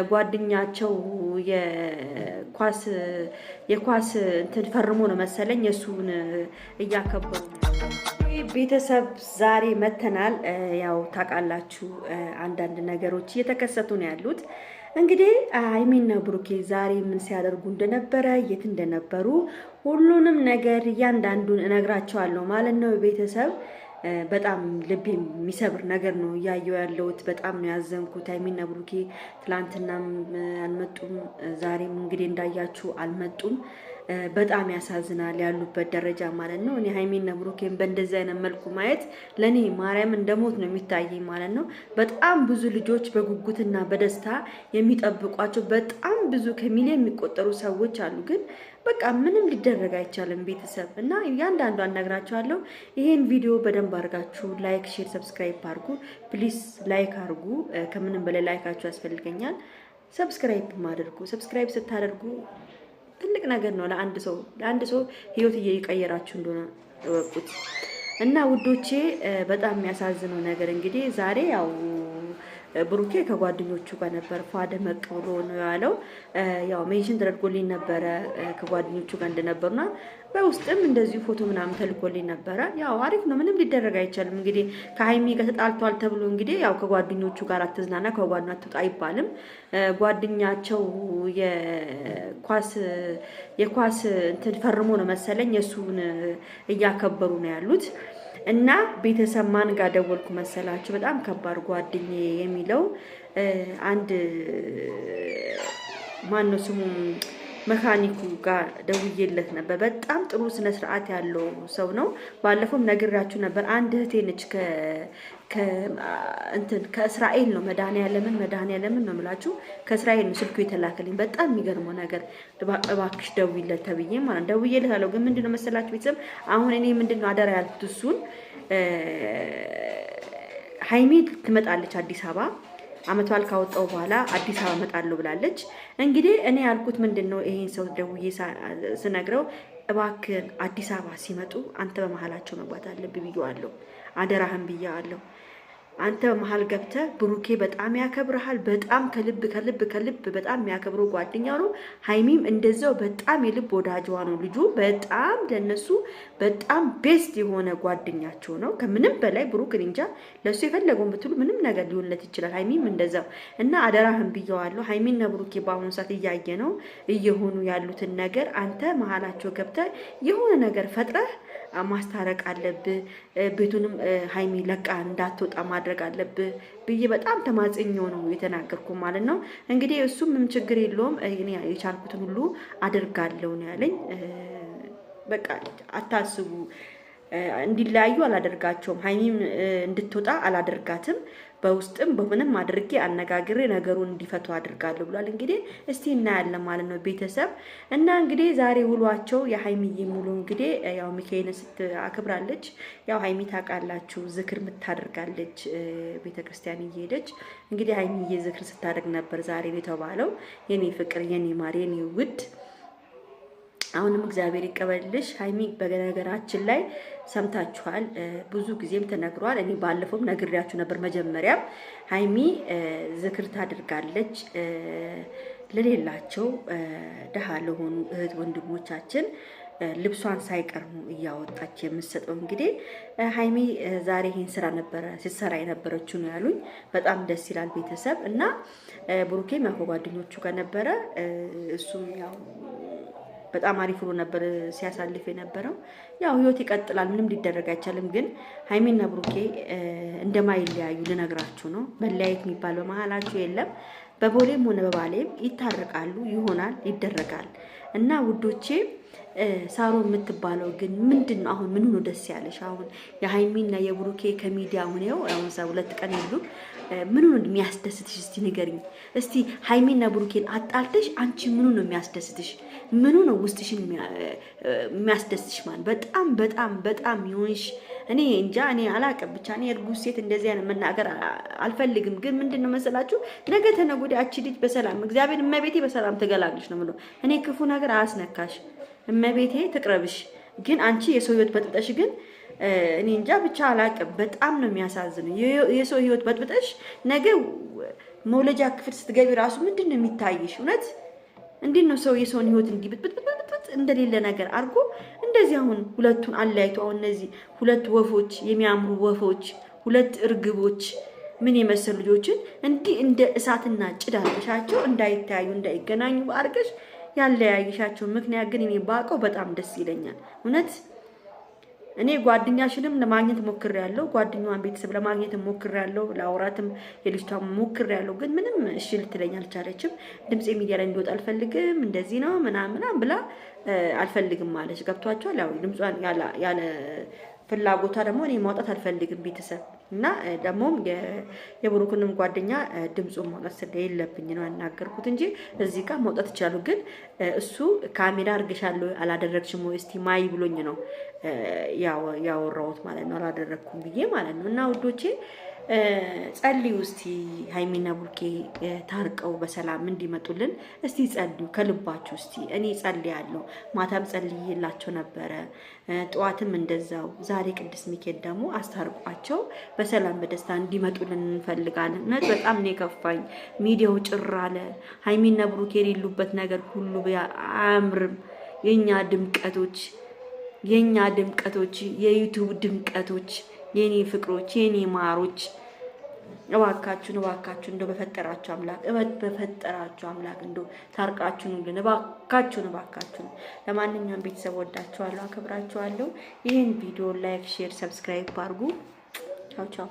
ጓደኛቸው የኳስ እንትን ፈርሞ ነው መሰለኝ እሱን እያከበሩ ቤተሰብ ዛሬ መተናል። ያው ታውቃላችሁ አንዳንድ ነገሮች እየተከሰቱ ነው ያሉት። እንግዲህ ሀይሚና ብሩኬ ዛሬ ምን ሲያደርጉ እንደነበረ የት እንደነበሩ ሁሉንም ነገር እያንዳንዱን እነግራቸዋለሁ ማለት ነው ቤተሰብ። በጣም ልብ የሚሰብር ነገር ነው እያየሁ ያለሁት። በጣም ነው ያዘንኩት። ሀይሚና ብሩኬ ትላንትናም አልመጡም፣ ዛሬም እንግዲህ እንዳያችሁ አልመጡም። በጣም ያሳዝናል ያሉበት ደረጃ ማለት ነው። እኔ ሀይሚና ብሩኬን በእንደዚህ አይነት መልኩ ማየት ለኔ ማርያም እንደሞት ነው የሚታየኝ ማለት ነው። በጣም ብዙ ልጆች በጉጉትና በደስታ የሚጠብቋቸው በጣም ብዙ ከሚሊዮን የሚቆጠሩ ሰዎች አሉ። ግን በቃ ምንም ሊደረግ አይቻልም ቤተሰብ እና እያንዳንዱ አናግራችኋለሁ። ይሄን ቪዲዮ በደንብ አድርጋችሁ ላይክ፣ ሼር፣ ሰብስክራይብ አድርጉ ፕሊስ። ላይክ አድርጉ። ከምንም በላይ ላይካችሁ ያስፈልገኛል። ሰብስክራይብ አድርጉ። ሰብስክራይብ ስታደርጉ ትልቅ ነገር ነው ለአንድ ሰው ህይወት እየቀየራችሁ እንደሆነ እወቁት። እና ውዶቼ በጣም የሚያሳዝነው ነገር እንግዲህ ዛሬ ያው ብሩኬ ከጓደኞቹ ጋር ነበር ፏደ መቅብሎ ነው ያለው። ያው ሜንሽን ተደርጎልኝ ነበረ ከጓደኞቹ ጋር እንደነበሩና በውስጥም እንደዚሁ ፎቶ ምናምን ተልኮልኝ ነበረ። ያው አሪፍ ነው፣ ምንም ሊደረግ አይቻልም። እንግዲህ ከሀይሚ ጋር ተጣልቷል ተብሎ እንግዲህ ያው ከጓደኞቹ ጋር አትዝናና ከጓደኛ አትውጣ አይባልም። ጓደኛቸው የኳስ እንትን ፈርሞ ነው መሰለኝ እሱን እያከበሩ ነው ያሉት። እና ቤተሰብ ማን ጋር ደወልኩ መሰላችሁ? በጣም ከባድ ጓደኛዬ የሚለው አንድ ማን ነው ስሙ መካኒኩ ጋር ደውዬለት ነበር። በጣም ጥሩ ስነ ስርዓት ያለው ሰው ነው። ባለፈውም ነግራችሁ ነበር። አንድ እህቴ ነች ከእስራኤል ነው መድኃኒዓለምን ነው የምላችሁ። ከእስራኤል ነው ስልኩ የተላከልኝ። በጣም የሚገርመው ነገር እባክሽ ደውይለት ተብዬ ማለት ደውዬለት አለው። ግን ምንድነው መሰላችሁ ቤተሰብ አሁን እኔ ምንድነው አደራ ያልኩት እሱን ሀይሚ ትመጣለች አዲስ አበባ አመት በዓል ካወጣው በኋላ አዲስ አበባ እመጣለሁ ብላለች። እንግዲህ እኔ ያልኩት ምንድነው ይሄን ሰው ደውዬ ስነግረው እባክህን አዲስ አበባ ሲመጡ አንተ በመሀላቸው መግባት አለብህ ብዬዋለሁ። አደራህን ብዬዋለሁ። አንተ በመሀል ገብተህ ብሩኬ በጣም ያከብርሃል። በጣም ከልብ በጣም የሚያከብረው ጓደኛው ነው። ሀይሚም እንደዛው በጣም የልብ ወዳጅዋ ነው። ልጁ በጣም ለነሱ በጣም ቤስት የሆነ ጓደኛቸው ነው። ከምንም በላይ ብሩክ እንጃ ለሱ የፈለገውን ብትሉ ምንም ነገር ሊሆንለት ይችላል። ሀይሚም እንደዛው እና አደራህን ብዬዋለሁ። ሀይሚና ብሩኬ በአሁኑ ሰዓት እያየ ነው እየሆኑ ያሉትን ነገር። አንተ መሀላቸው ገብተህ የሆነ ነገር ፈጥረህ ማስታረቅ አለብህ። ቤቱንም ሀይሚ ለቃ እንዳትወጣ ማድረግ አለብህ ብዬ በጣም ተማጽኜው ነው የተናገርኩ ማለት ነው። እንግዲህ እሱም ምንም ችግር የለውም እኔ የቻልኩትን ሁሉ አደርጋለሁ ነው ያለኝ። በቃ አታስቡ፣ እንዲለያዩ አላደርጋቸውም። ሀይሚም እንድትወጣ አላደርጋትም። በውስጥም በምንም አድርጌ አነጋግሬ ነገሩን እንዲፈቱ አድርጋለሁ ብሏል። እንግዲህ እስቲ እናያለን ማለት ነው ቤተሰብ። እና እንግዲህ ዛሬ ውሏቸው የሀይሚዬ ሙሉ እንግዲህ ያው ሚካኤልን አክብራለች። ያው ሀይሚ ታውቃላችሁ ዝክር ምታደርጋለች ቤተክርስቲያን እየሄደች እንግዲህ ሀይሚዬ ዝክር ስታደርግ ነበር ዛሬ የተባለው። የኔ ፍቅር፣ የኔ ማር፣ የኔ ውድ አሁንም እግዚአብሔር ይቀበልሽ ሀይሚ። በነገራችን ላይ ሰምታችኋል፣ ብዙ ጊዜም ተነግሯል። እኔ ባለፈውም ነግሬያችሁ ነበር። መጀመሪያም ሀይሚ ዝክር ታደርጋለች ለሌላቸው ደሃ ለሆኑ እህት ወንድሞቻችን ልብሷን ሳይቀርሙ እያወጣች የምትሰጠው። እንግዲህ ሀይሚ ዛሬ ይሄን ስራ ነበረ ሲሰራ የነበረችው ነው ያሉኝ። በጣም ደስ ይላል ቤተሰብ። እና ብሩኬም ያው ጓደኞቹ ጋር ነበረ። እሱም ያው በጣም አሪፍ ሆኖ ነበር ሲያሳልፍ የነበረው። ያው ህይወት ይቀጥላል፣ ምንም ሊደረግ አይቻልም። ግን ሀይሚና ብሩኬ እንደማይለያዩ ልነግራችሁ ነው። መለያየት የሚባል በመሀላቸው የለም። በቦሌም ሆነ በባሌም ይታረቃሉ፣ ይሆናል፣ ይደረጋል። እና ውዶቼ ሳሮ የምትባለው ግን ምንድነው አሁን ምን ነው ደስ ያለሽ? አሁን የሀይሚና የብሩኬ ከሚዲያ ሆነው አሁን 2 ቀን ይሉ ምን ነው የሚያስደስትሽ? እስቲ ንገሪኝ እስቲ። ሀይሚና ብሩኬን አጣልተሽ አንቺ ምን ነው የሚያስደስትሽ? ምን ነው ውስጥሽን የሚያስደስትሽ? ማለት በጣም ይሆንሽ እኔ እንጃ፣ እኔ አላውቅም። ብቻ እኔ እርጉዝ ሴት እንደዚህ አይነት መናገር አልፈልግም። ግን ምንድነው መሰላችሁ ነገ ተነገ ወዲያ አቺ ልጅ በሰላም እግዚአብሔር እመቤቴ በሰላም ትገላግልሽ ነው የምለው። እኔ ክፉ ነገር አያስነካሽ፣ እመቤቴ ትቅረብሽ። ግን አንቺ የሰው ህይወት በጥብጠሽ ግን እኔ እንጃ ብቻ አላውቅም። በጣም ነው የሚያሳዝነው። የሰው ህይወት በጥብጠሽ ነገ መውለጃ ክፍል ስትገቢ ራሱ ምንድነው የሚታይሽ? እውነት እንዴት ነው ሰው የሰውን ህይወት እንዲህ ብጥብጥብጥ እንደሌለ ነገር አድርጎ እንደዚህ አሁን ሁለቱን አለያይቶ አሁን እነዚህ ሁለት ወፎች የሚያምሩ ወፎች ሁለት እርግቦች ምን የመሰሉ ልጆችን እንዲህ እንደ እሳትና ጭድ አድርገሻቸው እንዳይተያዩ እንዳይገናኙ አድርገሽ ያለያይሻቸው ምክንያት ግን እኔ ባውቀው በጣም ደስ ይለኛል እውነት። እኔ ጓደኛሽንም ለማግኘት ሞክሬያለሁ፣ ጓደኛዋን ቤተሰብ ለማግኘት ሞክሬያለሁ፣ ለአውራትም የልጅቷን ሞክሬያለሁ። ግን ምንም እሺ ልትለኝ አልቻለችም። ድምጼ ሚዲያ ላይ እንዲወጣ አልፈልግም፣ እንደዚህ ነው ምናምን ብላ አልፈልግም ማለች። ገብቷቸዋል። ያው ድምጿን ያለ ፍላጎቷ ደግሞ እኔ ማውጣት አልፈልግም ቤተሰብ እና ደግሞ የብሩክንም ጓደኛ ድምጹን ማውጣት ስለሌለብኝ ነው ያናገርኩት እንጂ እዚህ ጋር ማውጣት ይችላሉ። ግን እሱ ካሜራ አርግሻለሁ አላደረግሽም ወይ እስቲ ማይ ብሎኝ ነው ያወራሁት ማለት ነው። አላደረኩም ብዬ ማለት ነው። እና ውዶቼ ጸልዩ እስቲ ሃይሚና ብሩኬ ታርቀው በሰላም እንዲመጡልን እስቲ ጸልዩ ከልባችሁ እስቲ። እኔ ጸልያለሁ፣ ማታም ጸልይላቸው ነበረ፣ ጠዋትም እንደዛው። ዛሬ ቅዱስ ሚካኤል ደግሞ አስታርቋቸው በሰላም በደስታ እንዲመጡልን እንፈልጋለን። እውነት በጣም ነው የከፋኝ። ሚዲያው ጭር አለ። ሃይሚና ብሩኬ የሌሉበት ነገር ሁሉ አያምርም። የኛ ድምቀቶች የዩቲዩብ ድምቀቶች የኔ ፍቅሮች የኔ ማሮች እባካችሁን እንደው በፈጠራችሁ አምላክ እንደው ታርቃችሁን እባካችሁን። ለማንኛውም ቤተሰብ ወዳችኋለሁ፣ አከብራችኋለሁ። ይህን ቪዲዮ ላይክ፣ ሼር፣ ሰብስክራይብ አድርጉ። ቻው ቻው።